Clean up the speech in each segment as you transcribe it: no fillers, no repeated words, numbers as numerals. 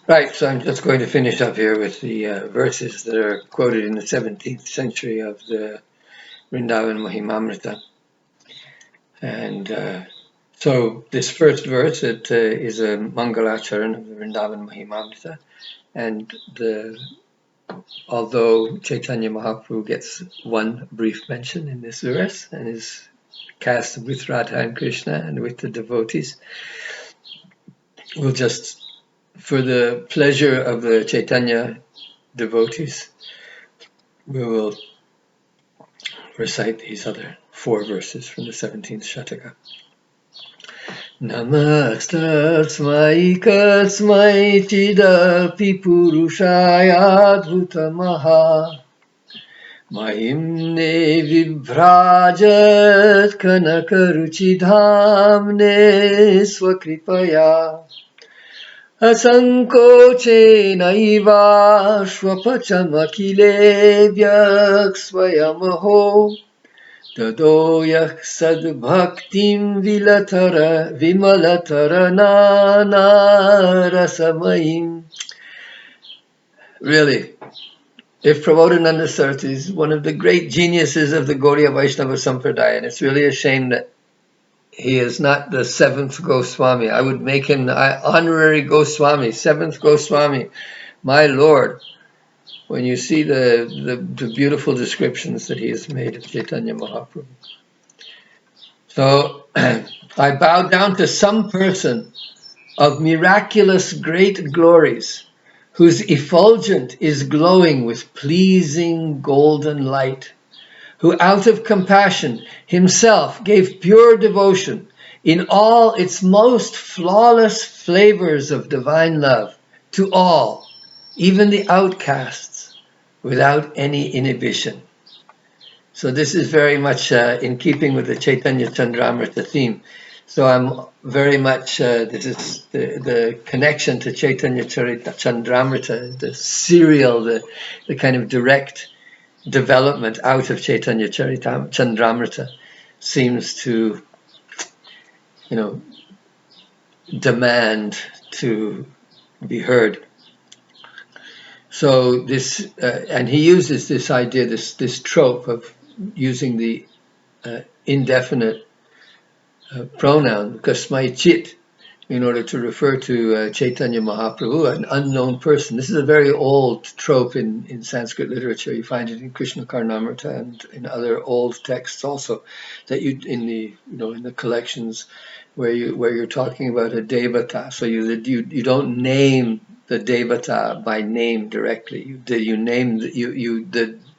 Right, so I'm just going to finish up here with the verses that are quoted in the 17th century of the Vrindavana Mahimamrita. And so this first verse, it is a Mangalacharan of the Vrindavana Mahimamrita. And although Chaitanya Mahaprabhu gets one brief mention in this verse and is cast with Radha and Krishna and with the devotees, we'll just, for the pleasure of the Chaitanya devotees, we will recite these other 4 verses from the 17th Shataka. Namastasmai kasmai chidapi purushaya adhutamaha Mahimne vibrajat kanakaruchidhamne swakripaya Asankocenaiva swapachamakilevyak swayamaho Tadoyah sadbhaktim vimalatara nana rasamayim. Really, if Prabodhananda Sarthi is one of the great geniuses of the Gaudiya Vaishnava Sampradaya, and it's really a shame that he is not the 7th Goswami. I would make him honorary Goswami, 7th Goswami. My Lord, when you see the beautiful descriptions that he has made of Chaitanya Mahaprabhu. So I bow down to some person of miraculous great glories, whose effulgent is glowing with pleasing golden light, who out of compassion himself gave pure devotion in all its most flawless flavors of divine love to all, even the outcasts, without any inhibition. So this is very much in keeping with the Chaitanya Chandramrita theme. So I'm very much, this is the connection to Chaitanya Chandramrita, the serial, the kind of direct development out of Chaitanya Chandramrita seems to, demand to be heard. So this, and he uses this idea, this trope of using the indefinite pronoun kasmai chit in order to refer to Chaitanya Mahaprabhu, an unknown person. This is a very old trope in Sanskrit literature. You find it in Krishna Karnamrita and in other old texts also, that in the collections where you're talking about a devata. So you don't name the devata by name directly. The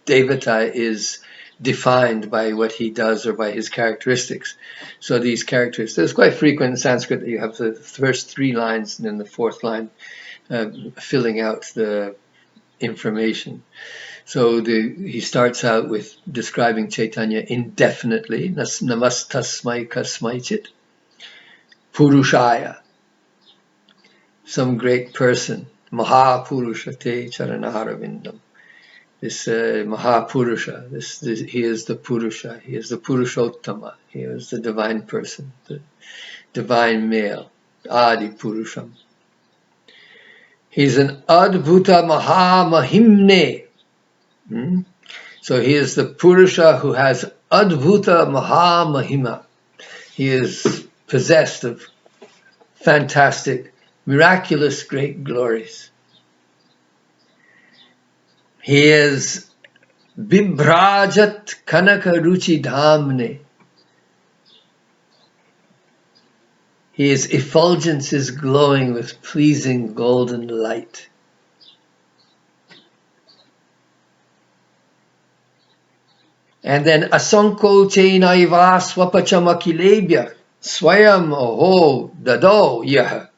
devata is defined by what he does or by his characteristics. So these characters, it's quite frequent in Sanskrit that you have the first 3 lines and then the 4th line filling out the information. So he starts out with describing Chaitanya indefinitely, namastasmai kasmaichit, purushaya, some great person, mahapurushate charanaharavindam. This Mahapurusha, he is the Purusha, he is the Purushottama, he is the divine person, the divine male, Adi Purusham. He's an Adbhuta Mahamahimne. So he is the Purusha who has Adbhuta Mahamahima. He is possessed of fantastic, miraculous great glories. He is Bibrajat Kanaka Ruchi Dhamne. His effulgence is glowing with pleasing golden light. And then Asanko Chainaiva Swapachamakilebya Swayam Oho Dado Yah.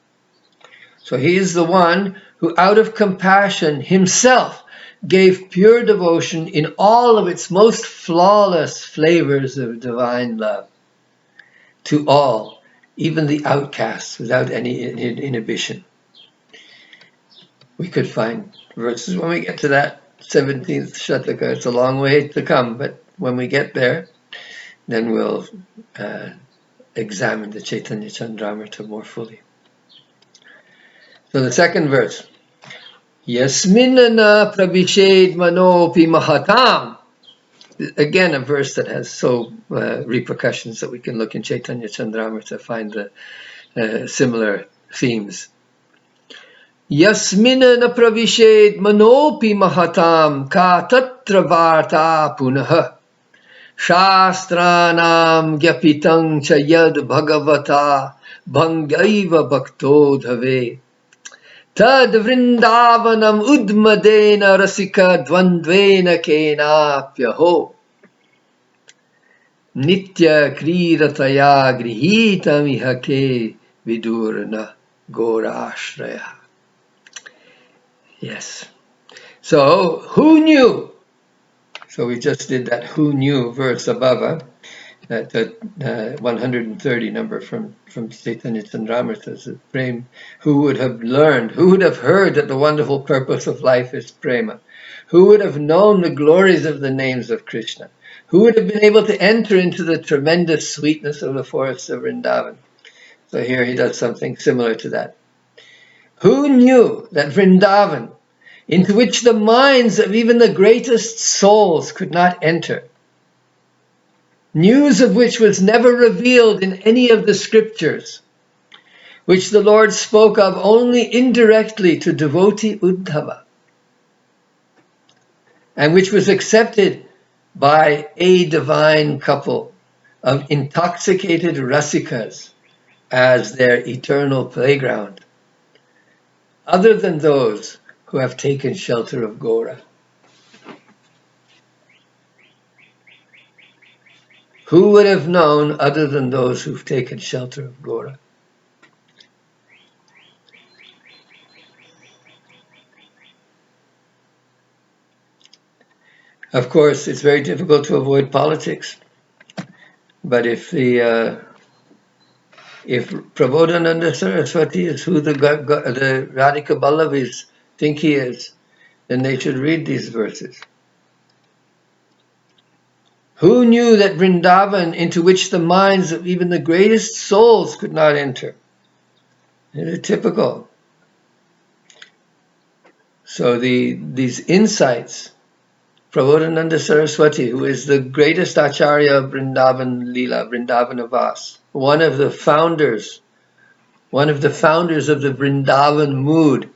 So he is the one who out of compassion himself gave pure devotion in all of its most flawless flavors of divine love to all, even the outcasts, without any inhibition. We could find verses when we get to that 17th Shataka. It's a long way to come, but when we get there, then we'll examine the Chaitanya Chandramrita more fully. So the second verse. Yasminana pravished manopi mahatam. Again, a verse that has repercussions that we can look in Chaitanya Chandramrita to find the similar themes. Yasminana pravished manopi mahatam ka tatra varta punaha shastranam gyapitang cha yad bhagavata bhangaiva bhakto dhave tad vrindavanam udmadena rasika dvandvena kenapyaho nitya krirataya grihitam ihake vidurna gorashraya. Yes. So, who knew? So we just did that who knew verse above, that 130 number from Chaitanya Chandramrita's Prema. Who would have learned, who would have heard that the wonderful purpose of life is prema? Who would have known the glories of the names of Krishna? Who would have been able to enter into the tremendous sweetness of the forests of Vrindavan? So here he does something similar to that. Who knew that Vrindavan, into which the minds of even the greatest souls could not enter, news of which was never revealed in any of the scriptures, which the Lord spoke of only indirectly to devotee Uddhava, and which was accepted by a divine couple of intoxicated rasikas as their eternal playground, other than those who have taken shelter of Gora. Who would have known other than those who've taken shelter of Gora? Of course, it's very difficult to avoid politics. But if Prabodhananda Saraswati is who the Radhika Ballavis think he is, then they should read these verses. Who knew that Vrindavan, into which the minds of even the greatest souls could not enter? It's typical. So these insights, Prabodhananda Saraswati, who is the greatest Acharya of Vrindavan Leela, Vrindavana Vas, one of the founders of the Vrindavan mood,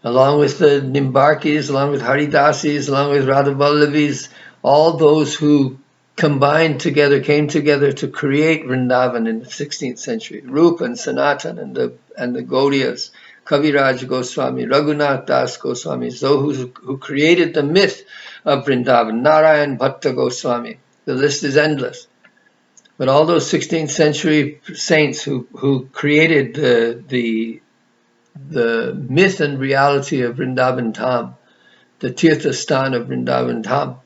along with the Nimbarkis, along with Haridasis, along with Radhavallavis, all those who came together to create Vrindavan in the 16th century. Rupa and Sanatan and the Gaudiyas, Kaviraj Goswami, Raghunath Das Goswami, those who created the myth of Vrindavan, Narayan Bhatta Goswami. The list is endless. But all those 16th century saints who created the myth and reality of Vrindavan Dham, the Tirtha Sthan of Vrindavan Dham,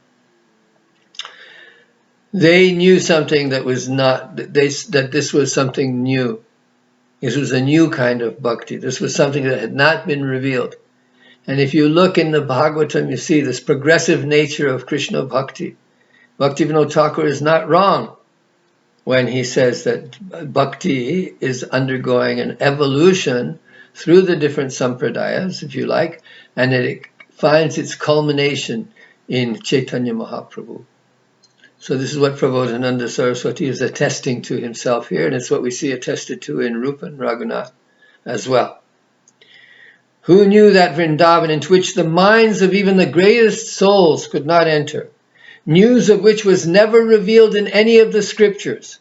they knew something that was that this was something new. This was a new kind of bhakti. This was something that had not been revealed. And if you look in the Bhagavatam, you see this progressive nature of Krishna bhakti. Bhaktivinoda Thakur is not wrong when he says that bhakti is undergoing an evolution through the different sampradayas, if you like, and it finds its culmination in Chaitanya Mahaprabhu. So this is what Prabodhananda Saraswati is attesting to himself here, and it's what we see attested to in Rupa and Raghunath as well. Who knew that Vrindavan, into which the minds of even the greatest souls could not enter, news of which was never revealed in any of the scriptures,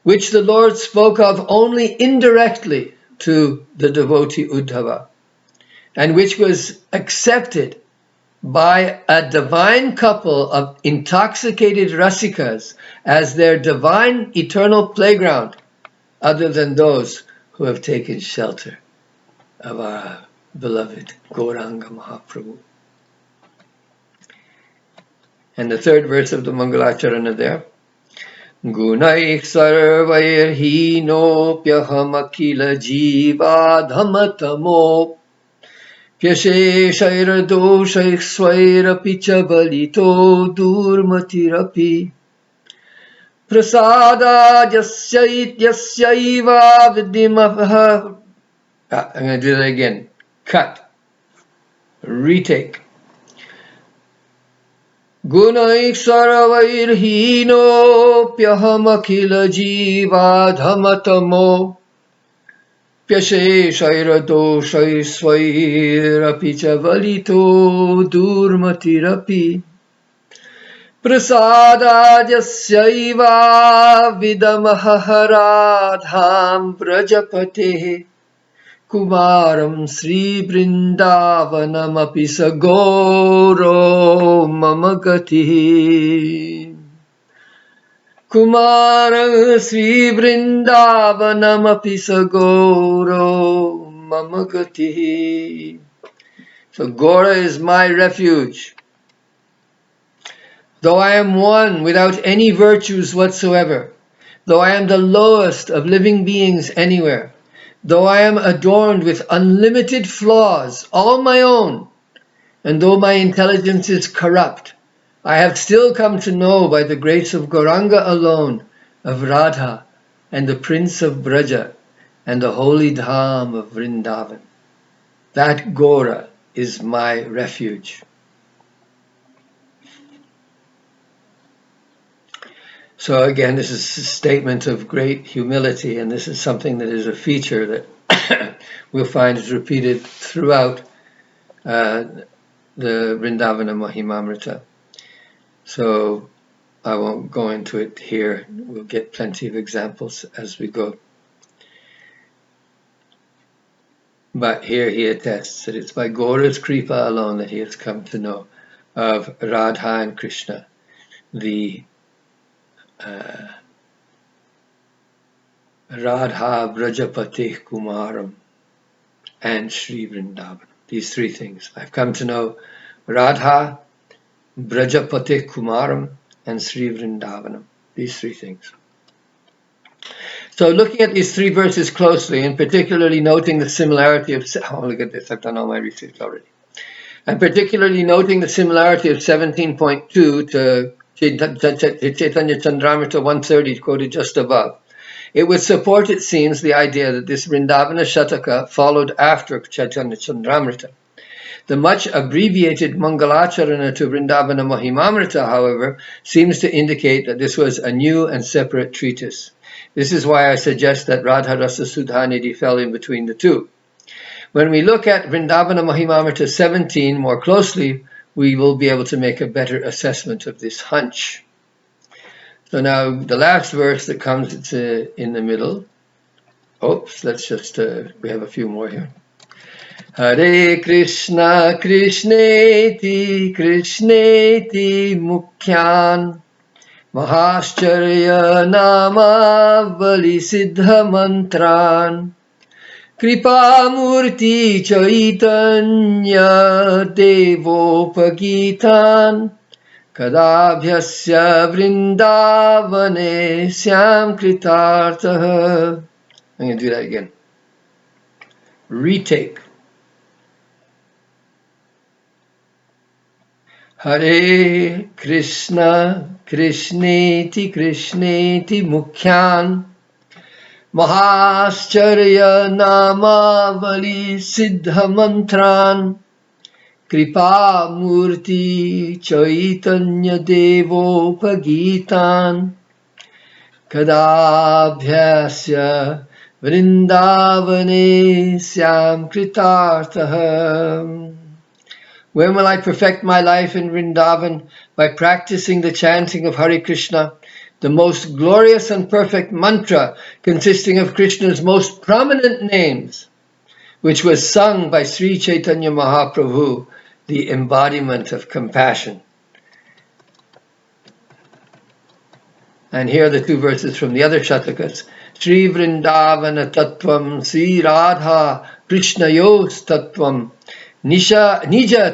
which the Lord spoke of only indirectly to the devotee Uddhava, and which was accepted by a divine couple of intoxicated rasikas as their divine eternal playground, other than those who have taken shelter of our beloved Gauranga Mahaprabhu. And the third verse of the Mangalacharana there, Gunaik sarvair hinopyaham akila jiva dhammatamo Pyasheshaira doshaik swairapi chabalito durmatirapi Prasada yasyaiva vidimaha. I'm going to do that again. Cut. Retake. Gunaik saravairhino pyahamakila jivadhamatamo pyasheshairadoshai cha valito durmatirapi prasadajasyaiva vidamaharadham prajapatehe Kumaram Sri Vrindavanamapi Sagoro Mamagati. Kumaram Sri Vrindavanamapi Sagoro Mamagati. So Gora is my refuge. Though I am one without any virtues whatsoever, though I am the lowest of living beings anywhere, though I am adorned with unlimited flaws, all my own, and though my intelligence is corrupt, I have still come to know by the grace of Gauranga alone of Radha and the Prince of Braja and the holy Dham of Vrindavan. That Gora is my refuge. So again, this is a statement of great humility, and this is something that is a feature that we'll find is repeated throughout the Vrindavana Mahimamrita. So I won't go into it here. We'll get plenty of examples as we go. But here he attests that it's by Gaura's Kripa alone that he has come to know of Radha and Krishna, the Radha Brajapati Kumaram and Sri Vrindavan. These three things. I've come to know Radha, Brajapati Kumaram, and Sri Vrindavanam. These three things. So looking at these three verses closely, and particularly noting the similarity of... Oh, look at this. I've done all my research already. And particularly noting the similarity of 17.2 to Chaitanya Chandramrita 130 quoted just above. It would support, it seems, the idea that this Vrindavana Shataka followed after Chaitanya Chandramrita. The much abbreviated Mangalacharana to Vrindavana Mahimamrita, however, seems to indicate that this was a new and separate treatise. This is why I suggest that Radha Rasa Sudhanidhi fell in between the two. When we look at Vrindavana Mahimamrita 17 more closely, we will be able to make a better assessment of this hunch. So now the last verse that comes, it's in the middle. Oops, let's just, we have a few more here. Hare Krishna, Krishneti, Krishneti, Mukhyan, Mahascharya Namavali Siddha Mantran, Kripa Murti Chaitanya Devopagitan Kadabhyasya Vrindavane Syam Kritartaha. I'm going to do that again. Retake. Hare Krishna, Krishneti, Krishneti Mukhyan Mahascharya Namavali Siddha Mantran Kripa Murti Chaitanya Devopagitan Kadabhyasya Vrindavane Syam Kritartaha. When will I perfect my life in Vrindavan? By practicing the chanting of Hare Krishna, the most glorious and perfect mantra consisting of Krishna's most prominent names, which was sung by Sri Chaitanya Mahaprabhu, the embodiment of compassion. And here are the two verses from the other Shatakas. Sri Vrindavana Tattvam, Sri Radha Krishna Yos Tattvam, Nija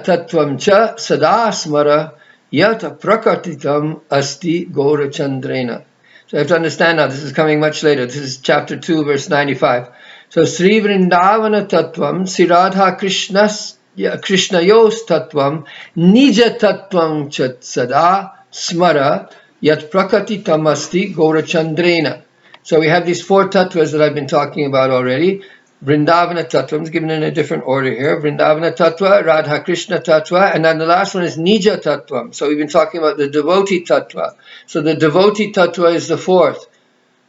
Tattvam Cha Sadasmara Yata Prakatitam Asti Gaurachandrena. So you have to understand now, this is coming much later. This is chapter 2, verse 95. So Sri Vrindavana Tattvam, Sri Radha Krishna Yos Tattvam, Nija Tattvam Cha Sada Smara Yat Prakatitam Asti Gaurachandrena. So we have these four tattvas that I've been talking about already. Vrindavana Tattva is given in a different order here. Vrindavana Tattva, Radha Krishna Tattva, and then the last one is Nija Tattva. So we've been talking about the devotee Tattva. So the devotee Tattva is the fourth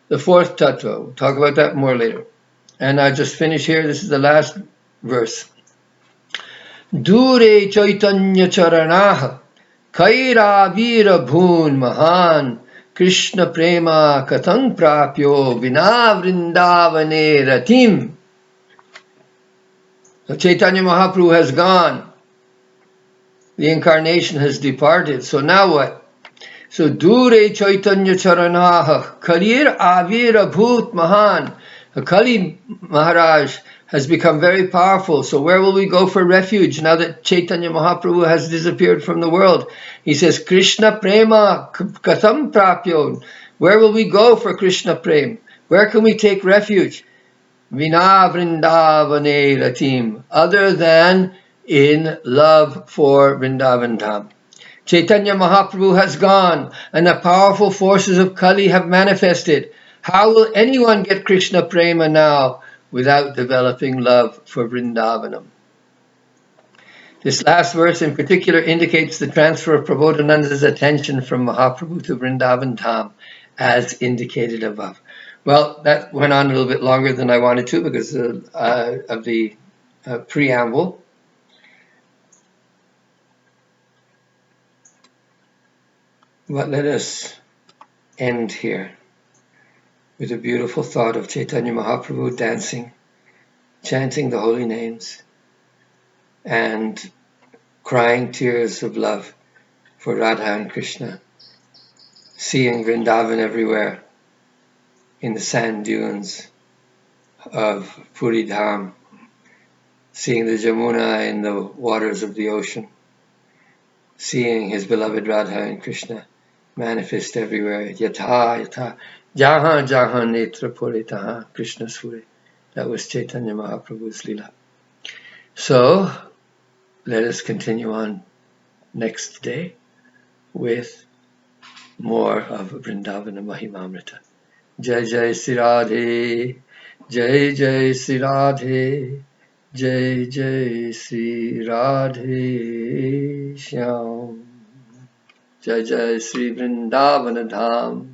Tattva. We'll talk about that more later. And I just finish here. This is the last verse. Dure Chaitanya Charanaha Kaira Vira Bhoon Mahan Krishna Prema Katang Prapyo Vina Vrindavane Ratim. So Chaitanya Mahaprabhu has gone. The incarnation has departed. So now what? So Dure Chaitanya Charanaha Kalir Avira Bhut Mahan. Kali Maharaj has become very powerful. So where will we go for refuge now that Chaitanya Mahaprabhu has disappeared from the world? He says, Krishna Prema Katham Prapyo. Where will we go for Krishna Prem? Where can we take refuge? Vina Vrindavane Ratim, other than in love for Vrindavan Dham. Chaitanya Mahaprabhu has gone, and the powerful forces of Kali have manifested. How will anyone get Krishna Prema now without developing love for Vrindavanam? This last verse in particular indicates the transfer of Prabodhananda's attention from Mahaprabhu to Vrindavan Dham, as indicated above. Well, that went on a little bit longer than I wanted to because of the preamble. But let us end here with a beautiful thought of Chaitanya Mahaprabhu dancing, chanting the holy names, and crying tears of love for Radha and Krishna, seeing Vrindavan everywhere, in the sand dunes of Puri Dham, seeing the Jamuna in the waters of the ocean, seeing his beloved Radha and Krishna manifest everywhere. Yatha, yatha, jahan, jahan, netra pure taha, Krishna Sure. That was Chaitanya Mahaprabhu's Leela. So, let us continue on next day with more of Vrindavana Mahimamrita. Jai Jai Sri Radhe, Jai Jai Sri Radhe, Jai Jai Sri Radhe Shyam, Jai Jai Sri Vrindavana Dham.